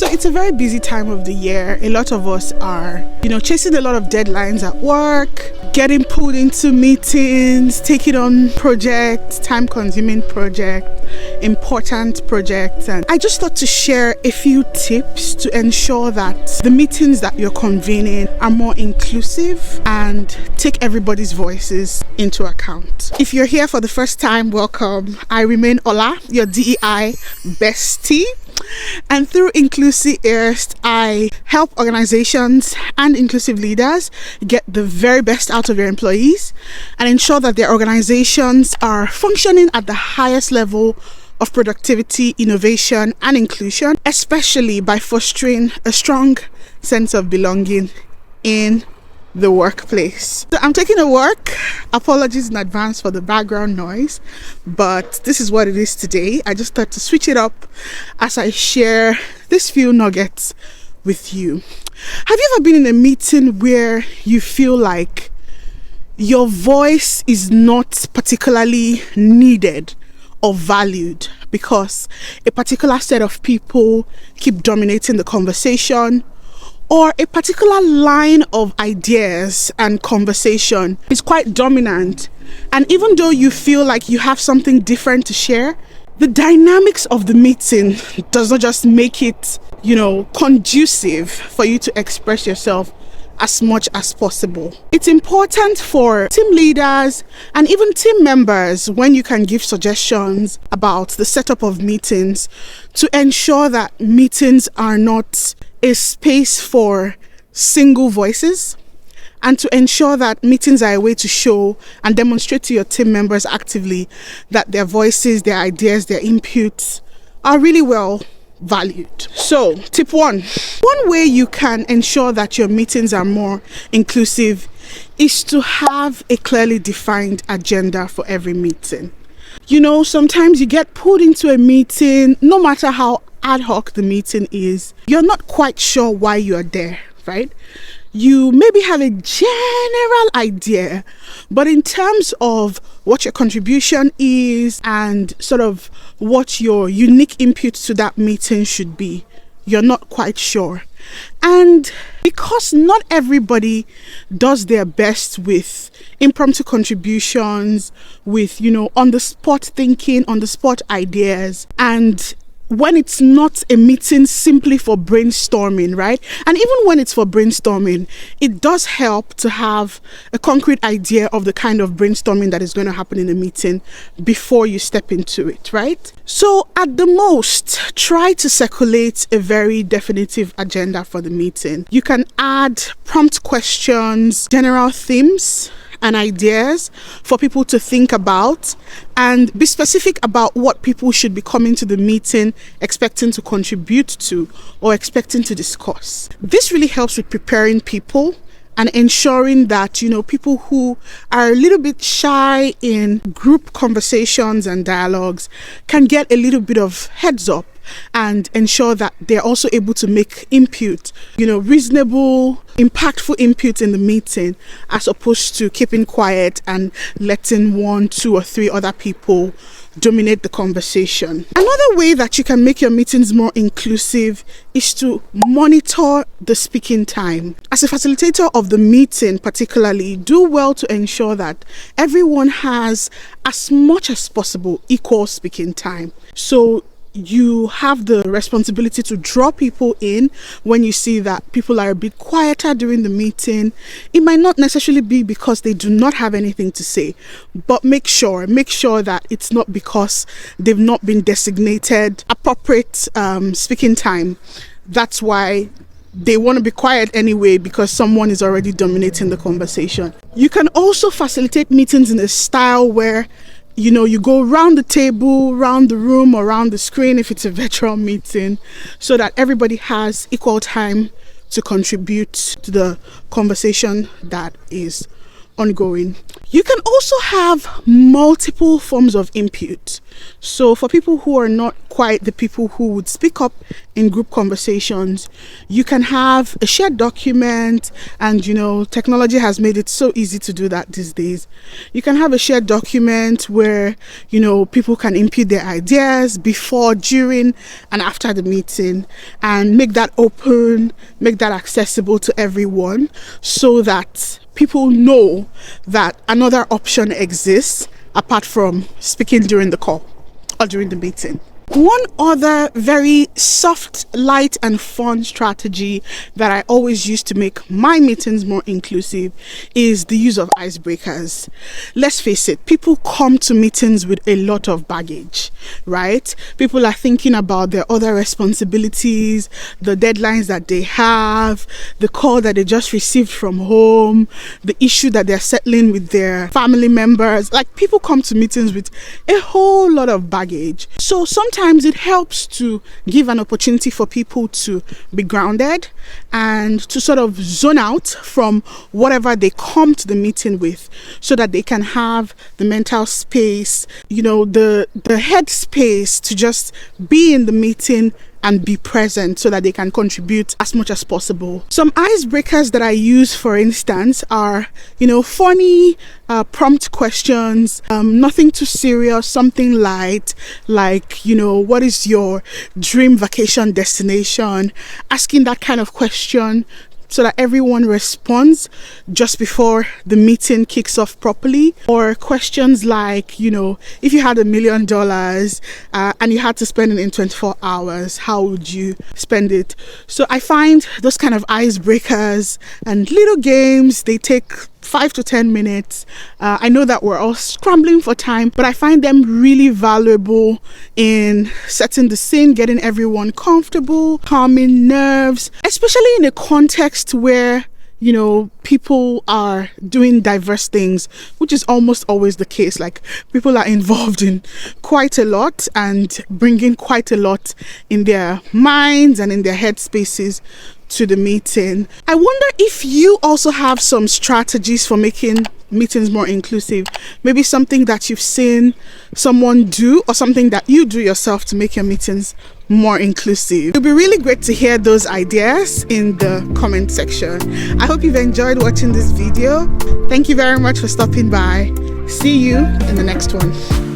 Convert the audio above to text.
So it's a very busy time of the year. A lot of us are, chasing a lot of deadlines at work, getting pulled into meetings, taking on projects, time-consuming projects, important projects. And I just thought to share a few tips to ensure that the meetings that you're convening are more inclusive and take everybody's voices into account. If you're here for the first time, welcome. I remain Ola, your DEI bestie. And through Inclusive Earth, I help organizations and inclusive leaders get the very best out of their employees and ensure that their organizations are functioning at the highest level of productivity, innovation, and inclusion, especially by fostering a strong sense of belonging in the workplace. So I'm taking a walk. Apologies in advance for the background noise, but this is what it is today. I just thought to switch it up as I share these few nuggets with you. Have you ever been in a meeting where you feel like your voice is not particularly needed or valued because a particular set of people keep dominating the conversation, or a particular line of ideas and conversation is quite dominant, and even though you feel like you have something different to share, the dynamics of the meeting does not just make it, conducive for you to express yourself as much as possible. It's important for team leaders and even team members, when you can give suggestions about the setup of meetings, to ensure that meetings are not a space for single voices, and to ensure that meetings are a way to show and demonstrate to your team members actively that their voices, their ideas, their inputs are really well valued. So, tip one way you can ensure that your meetings are more inclusive is to have a clearly defined agenda for every meeting. Sometimes you get pulled into a meeting, no matter how ad hoc the meeting is, you're not quite sure why you're there, right? You maybe have a general idea, but in terms of what your contribution is and sort of what your unique input to that meeting should be, you're not quite sure. And because not everybody does their best with impromptu contributions, with, on the spot thinking, on the spot ideas, and when it's not a meeting simply for brainstorming, right? And even when it's for brainstorming, it does help to have a concrete idea of the kind of brainstorming that is going to happen in a meeting before you step into it, right? So at the most, try to circulate a very definitive agenda for the meeting. You can add prompt questions, general themes, and ideas for people to think about, and be specific about what people should be coming to the meeting expecting to contribute to or expecting to discuss. This really helps with preparing people and ensuring that, people who are a little bit shy in group conversations and dialogues can get a little bit of heads up and ensure that they're also able to make input, reasonable, impactful input in the meeting, as opposed to keeping quiet and letting 1, 2, or 3 other people dominate the conversation. Another way that you can make your meetings more inclusive is to monitor the speaking time. As a facilitator of the meeting particularly, do well to ensure that everyone has, as much as possible, equal speaking time. So you have the responsibility to draw people in when you see that people are a bit quieter during the meeting. It might not necessarily be because they do not have anything to say, but make sure that it's not because they've not been designated appropriate speaking time. That's why they want to be quiet anyway, because someone is already dominating the conversation. You can also facilitate meetings in a style where you go around the table, around the room, or around the screen if it's a virtual meeting, so that everybody has equal time to contribute to the conversation that is ongoing. You can also have multiple forms of input. So for people who are not quite the people who would speak up in group conversations, you can have a shared document, and technology has made it so easy to do that these days. You can have a shared document where people can input their ideas before, during, and after the meeting, and make that open, make that accessible to everyone, so that people know that another option exists apart from speaking during the call or during the meeting. One other very soft, light, and fun strategy that I always use to make my meetings more inclusive is the use of icebreakers. Let's face it, people come to meetings with a lot of baggage, right? People are thinking about their other responsibilities, the deadlines that they have, the call that they just received from home, the issue that they're settling with their family members. Like, people come to meetings with a whole lot of baggage. So sometimes it helps to give an opportunity for people to be grounded and to sort of zone out from whatever they come to the meeting with, so that they can have the mental space, the head space to just be in the meeting and be present, so that they can contribute as much as possible. Some icebreakers that I use, for instance, are funny prompt questions, nothing too serious, something light, like what is your dream vacation destination? Asking that kind of question so that everyone responds just before the meeting kicks off properly. Or questions like, if you had $1 million and you had to spend it in 24 hours, how would you spend it? So I find those kind of icebreakers and little games, they take 5 to 10 minutes. I know that we're all scrambling for time, but I find them really valuable in setting the scene, getting everyone comfortable, calming nerves, especially in a context where people are doing diverse things, which is almost always the case. Like, people are involved in quite a lot and bringing quite a lot in their minds and in their head spaces to the meeting. I wonder if you also have some strategies for making meetings more inclusive. Maybe something that you've seen someone do, or something that you do yourself to make your meetings more inclusive. It would be really great to hear those ideas in the comment section. I hope you've enjoyed watching this video. Thank you very much for stopping by. See you in the next one.